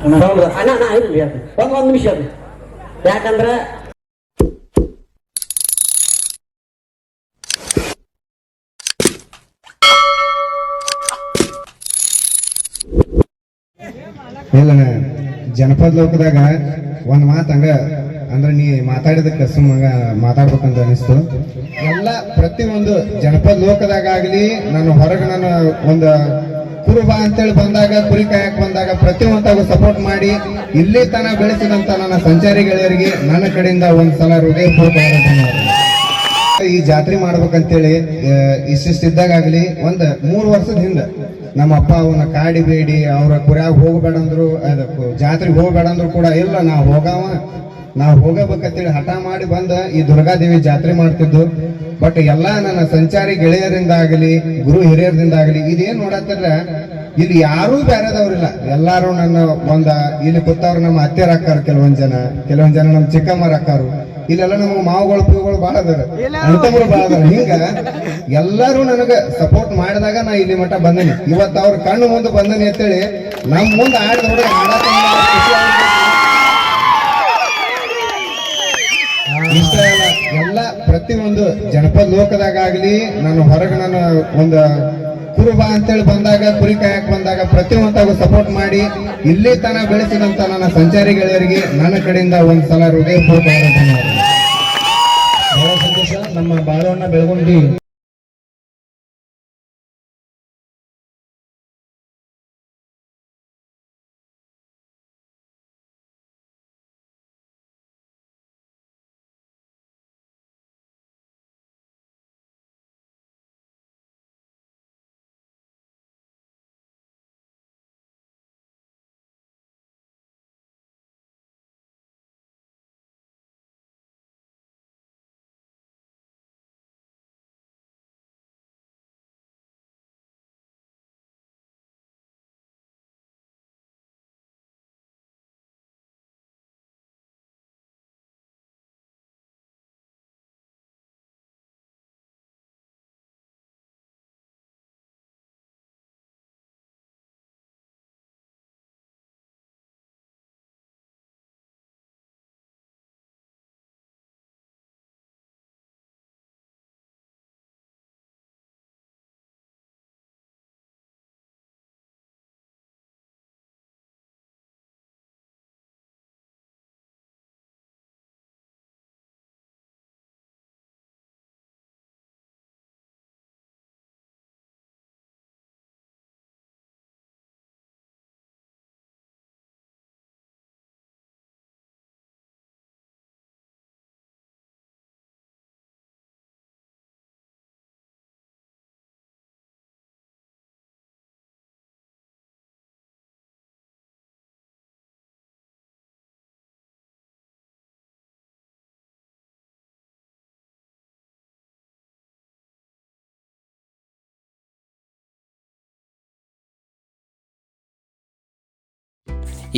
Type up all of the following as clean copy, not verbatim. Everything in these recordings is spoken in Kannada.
ಅಣ್ಣ ಇರ್ಲಿ ಒಂದು ನಿಮಿಷ ಅದು ಯಾಕಂದ್ರೆ ಇಲ್ಲ ಜನಪದ ಲೋಕದಾಗ ಒಂದ್ ಮಾತು ಹಂಗ ಅಂದ್ರೆ ನೀ ಮಾತಾಡಿದಕ್ಕೆ ಸುಮ್ಮಂಗ ಮಾತಾಡ್ಬೇಕಂತ ಅನಿಸ್ತು. ಎಲ್ಲ ಪ್ರತಿಯೊಂದು ಜನಪದ ಲೋಕದಾಗ ಆಗ್ಲಿ ನಾನು ಹೊರಗೆ ನಾನು ಒಂದು ಕುರುಬ ಅಂತೇಳಿ ಬಂದಾಗ ಕುರಿ ಕಾಯಕ್ ಬಂದಾಗ ಪ್ರತಿಯೊಂದಾಗೂ ಸಪೋರ್ಟ್ ಮಾಡಿ ಇಲ್ಲಿ ತನ ಬೆಳೆಸಿದಂತ ನನ್ನ ಸಂಚಾರಿ ಗೆಳೆಯರಿಗೆ ನನ್ನ ಕಡೆಯಿಂದ ಒಂದ್ಸಲ ಹೃದಯಪೂರ್ವಕ ಈ ಜಾತ್ರೆ ಮಾಡ್ಬೇಕಂತೇಳಿ ಇಷ್ಟಿದ್ದಾಗಲಿ ಒಂದ್ 3 ವರ್ಷದ ಹಿಂದೆ ನಮ್ಮ ಅಪ್ಪ ಅವನ್ನ ಕಾಡಿ ಬೇಡಿ ಅವ್ರ ಕುರ್ಯಾಗ ಹೋಗ್ಬೇಡ ಅಂದ್ರು ಜಾತ್ರೆಗೆ ಹೋಗ್ಬೇಡ ಅಂದ್ರು ಕೂಡ ಇಲ್ಲ ನಾವು ಹೋಗಬೇಕಂತೇಳಿ ಹಠ ಮಾಡಿ ಬಂದ ಈ ದುರ್ಗಾದೇವಿ ಜಾತ್ರೆ ಮಾಡ್ತಿದ್ದು. ಬಟ್ ಎಲ್ಲಾ ನನ್ನ ಸಂಚಾರಿ ಗೆಳೆಯರಿಂದ ಆಗಲಿ ಗುರು ಹಿರಿಯರಿಂದ ಆಗಲಿ ಇದೇನ್ ನೋಡತ್ತಿರ ಇಲ್ಲಿ ಯಾರೂ ಬೇರೆದವ್ರಿಲ್ಲ. ಎಲ್ಲಾರು ನನ್ನ ಇಲ್ಲಿ ಕೂತವ್ರು ನಮ್ಮ ಅತ್ತೆಯರ್ ಅಕ್ಕಾರು, ಕೆಲವೊಂದ್ ಜನ ನಮ್ಮ ಚಿಕ್ಕಮ್ಮರ ಅಕ್ಕಾರು, ಇಲ್ಲೆಲ್ಲ ನಮಗ್ ಮಾವುಗಳು ಪಿಗಳು ಬಾಳ ಅದಾರ, ಅಣ್ತಮರು ಬಾಳ ಅದಾರ. ಹಿಂಗ ಎಲ್ಲಾರು ನನಗ ಸಪೋರ್ಟ್ ಮಾಡಿದಾಗ ನಾ ಇಲ್ಲಿ ಮಟ್ಟ ಬಂದನಿ. ಇವತ್ತು ಅವ್ರ ಕಣ್ಣು ಮುಂದೆ ಬಂದನಿ ಅಂತೇಳಿ ನಮ್ ಮುಂದೆ ಆಡಿದ ಇಷ್ಟ ಎಲ್ಲ ಪ್ರತಿಯೊಂದು ಜನಪದ ಲೋಕದಾಗ ಆಗ್ಲಿ ನಾನು ಹೊರಗೆ ನಾನು ಒಂದು ಕುರುಬ ಅಂತೇಳಿ ಬಂದಾಗ ಕುರಿ ಕಾಯಕ್ ಬಂದಾಗ ಪ್ರತಿಯೊಂದಾಗೂ ಸಪೋರ್ಟ್ ಮಾಡಿ ಇಲ್ಲಿ ತನ ಬೆಳೆಸಿದಂತ ನನ್ನ ಸಂಚಾರಿ ಗೆಳೆಯರಿಗೆ ನನ್ನ ಕಡೆಯಿಂದ ಒಂದ್ಸಲ ಹೃದಯಪೂರ್ವಕ ಬಹಳ ಸಂತೋಷ. ನಮ್ಮ ಬಾಳವನ್ನ ಬೆಳಗುಂಡಿ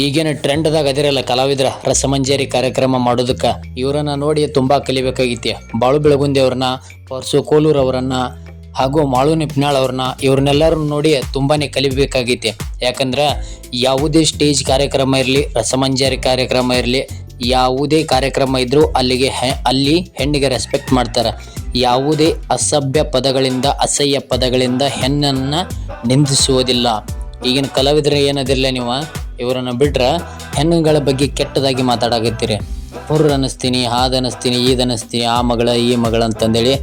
ಈಗೇನು ಟ್ರೆಂಡ್ದಾಗ ಅದಿರಲ್ಲ ಕಲಾವಿದರ ರಸಮಂಜರಿ ಕಾರ್ಯಕ್ರಮ ಮಾಡೋದಕ್ಕೆ ಇವರನ್ನ ನೋಡಿ ತುಂಬಾ ಕಲಿಬೇಕಾಗಿತ್ತೆ. ಬಾಳು ಬೆಳಗುಂದಿ ಅವ್ರನ್ನ, ಪರ್ಸು ಕೋಲೂರ್ ಅವರನ್ನ ಹಾಗೂ ಮಾಳು ನಿಪ್ನಾಳ್ ಅವ್ರನ್ನ ಇವ್ರನ್ನೆಲ್ಲರೂ ನೋಡಿ ತುಂಬಾನೇ ಕಲಿಬೇಕಾಗೈತಿ. ಯಾಕಂದ್ರೆ ಯಾವುದೇ ಸ್ಟೇಜ್ ಕಾರ್ಯಕ್ರಮ ಇರಲಿ, ರಸಮಂಜರಿ ಕಾರ್ಯಕ್ರಮ ಇರಲಿ, ಯಾವುದೇ ಕಾರ್ಯಕ್ರಮ ಇದ್ರೂ ಅಲ್ಲಿ ಹೆಣ್ಣಿಗೆ ರೆಸ್ಪೆಕ್ಟ್ ಮಾಡ್ತಾರೆ. ಯಾವುದೇ ಅಸಭ್ಯ ಪದಗಳಿಂದ, ಅಸಹ್ಯ ಪದಗಳಿಂದ ಹೆಣ್ಣನ್ನ ನಿಂದಿಸುವುದಿಲ್ಲ. ಈಗಿನ ಕಲಾವಿದರು ಏನದಿರಲ್ಲ, ನೀವು ಇವರನ್ನು ಬಿಟ್ರೆ ಹೆಣ್ಣುಗಳ ಬಗ್ಗೆ ಕೆಟ್ಟದಾಗಿ ಮಾತಾಡಕತ್ತೀರಿ. ಹುರ್ರ ಅನ್ನಿಸ್ತೀನಿ, ಹಾದನ್ನಿಸ್ತೀನಿ, ಈದನ್ನಿಸ್ತೀನಿ, ಆ ಮಗಳ ಈ ಮಗಳ ಅಂತಂದೇಳಿ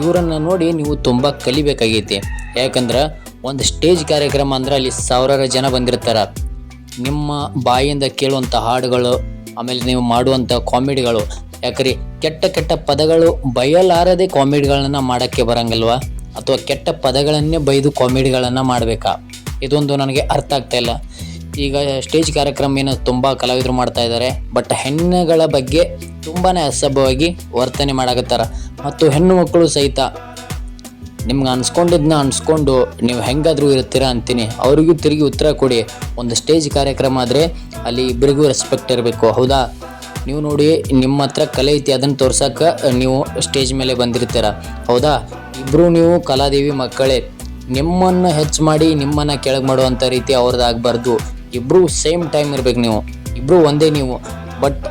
ಇವರನ್ನು ನೋಡಿ ನೀವು ತುಂಬ ಕಲಿಬೇಕಾಗೈತಿ. ಯಾಕಂದ್ರೆ ಒಂದು ಸ್ಟೇಜ್ ಕಾರ್ಯಕ್ರಮ ಅಂದ್ರೆ ಅಲ್ಲಿ ಸಾವಿರಾರು ಜನ ಬಂದಿರ್ತಾರೆ. ನಿಮ್ಮ ಬಾಯಿಂದ ಕೇಳುವಂಥ ಹಾಡುಗಳು, ಆಮೇಲೆ ನೀವು ಮಾಡುವಂಥ ಕಾಮಿಡಿಗಳು, ಯಾಕ್ರಿ ಕೆಟ್ಟ ಪದಗಳು ಬಯಲಾರದೆ ಕಾಮಿಡಿಗಳನ್ನ ಮಾಡೋಕ್ಕೆ ಬರಂಗಲ್ವಾ? ಅಥವಾ ಕೆಟ್ಟ ಪದಗಳನ್ನೇ ಬೈದು ಕಾಮಿಡಿಗಳನ್ನು ಮಾಡಬೇಕಾ? ಇದೊಂದು ನನಗೆ ಅರ್ಥ ಆಗ್ತಾ ಇಲ್ಲ. ಈಗ ಸ್ಟೇಜ್ ಕಾರ್ಯಕ್ರಮ ಏನು ತುಂಬ ಕಲಾವಿದರು ಮಾಡ್ತಾ ಇದ್ದಾರೆ, ಬಟ್ ಹೆಣ್ಣುಗಳ ಬಗ್ಗೆ ತುಂಬಾ ಅಸಭ್ಯವಾಗಿ ವರ್ತನೆ ಮಾಡಕತ್ತಾರ. ಮತ್ತು ಹೆಣ್ಣು ಮಕ್ಕಳು ಸಹಿತ ನಿಮ್ಗೆ ಅನ್ಸ್ಕೊಂಡು ನೀವು ಹೆಂಗಾದರೂ ಇರ್ತೀರಾ ಅಂತೀನಿ. ಅವ್ರಿಗೂ ತಿರುಗಿ ಉತ್ತರ ಕೊಡಿ. ಒಂದು ಸ್ಟೇಜ್ ಕಾರ್ಯಕ್ರಮ ಆದರೆ ಅಲ್ಲಿ ಇಬ್ಬರಿಗೂ ರೆಸ್ಪೆಕ್ಟ್ ಇರಬೇಕು, ಹೌದಾ? ನೀವು ನೋಡಿ, ನಿಮ್ಮ ಹತ್ರ ಕಲೆ ಐತಿ, ಅದನ್ನು ತೋರ್ಸಕ್ಕೆ ನೀವು ಸ್ಟೇಜ್ ಮೇಲೆ ಬಂದಿರ್ತೀರ, ಹೌದಾ? ಇಬ್ಬರು ನೀವು ಕಲಾದೇವಿ ಮಕ್ಕಳೇ. ನಿಮ್ಮನ್ನು ಹೆಚ್ಚು ಮಾಡಿ ನಿಮ್ಮನ್ನು ಕೆಳಗೆ ಮಾಡುವಂಥ ರೀತಿ ಅವ್ರದ್ದಾಗಬಾರ್ದು. ಇಬ್ರು ಸೇಮ್ ಟೈಮ್ ಇರ್ಬೇಕು, ನೀವು ಇಬ್ರು ಒಂದೇ ನೀವು. ಬಟ್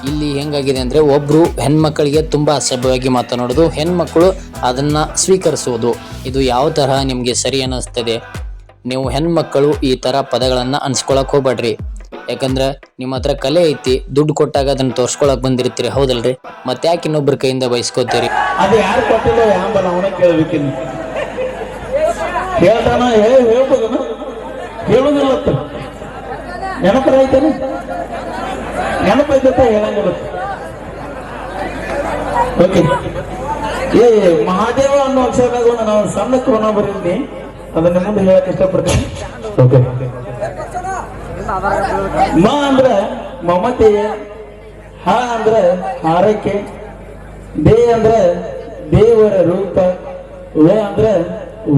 ಇಲ್ಲಿ ಹೆಂಗಾಗಿದೆ ಅಂದರೆ ಒಬ್ಬರು ಹೆಣ್ಮಕ್ಳಿಗೆ ತುಂಬ ಅಸಭ್ಯವಾಗಿ ಮಾತನಾಡೋದು, ಹೆಣ್ಮಕ್ಳು ಅದನ್ನು ಸ್ವೀಕರಿಸುವುದು. ಇದು ಯಾವ ತರಹ ನಿಮಗೆ ಸರಿ ಅನ್ನಿಸ್ತದೆ? ನೀವು ಹೆಣ್ಮಕ್ಕಳು ಈ ಥರ ಪದಗಳನ್ನು ಅನ್ಸ್ಕೊಳಕ್ಕೆ ಹೋಗ್ಬೇಡ್ರಿ. ಯಾಕಂದ್ರೆ ನಿಮ್ಮ ಹತ್ರ ಕಲೆ ಐತಿ, ದುಡ್ಡು ಕೊಟ್ಟಾಗ ಅದನ್ನು ತೋರ್ಸ್ಕೊಳಕ್ ಬಂದಿರ್ತೀರಿ, ಹೌದಲ್ರಿ? ಮತ್ತೆ ಯಾಕೆ ಇನ್ನೊಬ್ರ ಕೈಯಿಂದ ಬಯಸ್ಕೋತೀರಿ? ಅದು ಯಾರು ಕೊಟ್ಟಿಲ್ಲ ಯಾಂಬಲ್ಲ ಅವನೇ ಕೇಳ್ಬೇಕಿನ್ನು. ಹೇಳ್ತಾನ ಹೇಳ್ಬೋದನ ಹೇಳುದಿಲ್ಲ, ನೆನಪೈತಾನೆ ನೆನಪೈತ ಹೇಳಂಗಿಲ್ಲ. ಓಕೆ, ಏ ಮಹಾದೇವ ಅನ್ನೋ ಅಕ್ಷರದಾಗ ನಾವು ಸಣ್ಣ ಕೋನ ಬರೀನಿ, ಅದನ್ನ ಮುಂದೆ ಹೇಳಕ್ ಇಷ್ಟಪಡ್ತೀನಿ. ಓಕೆ, ಮ ಅಂದ್ರ ಮಮತೆ, ಹ ಅಂದ್ರ ಹಾರೈಕೆ, ದೇ ಅಂದ್ರ ದೇವರ ರೂಪ, ವ ಅಂದ್ರ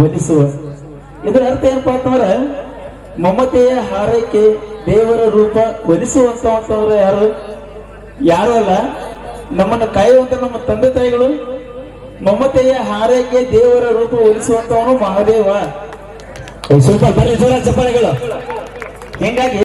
ಒಲಿಸುವ. ಇದರ ಅರ್ಥ ಏನಪ್ಪಾ ಅಂತಂದ್ರ ಮಮತೆಯ ಹಾರೈಕೆ, ದೇವರ ರೂಪ, ಒಲಿಸುವಂತಂದ್ರೆ ಯಾರು ಅಲ್ಲ, ನಮ್ಮನ್ನು ಕಾಯುವಂತ ನಮ್ಮ ತಂದೆ ತಾಯಿಗಳು. ಮಮತೆಯ ಹಾರೈಕೆ, ದೇವರ ರೂಪ, ಒಲಿಸುವಂತವನು ಮಹಾದೇವ. ಸ್ವಲ್ಪ ಬರೀ ಜೋರ ಚಪ್ಪಾಳೆಗಳು. ಹಿಂಗಾಗಿ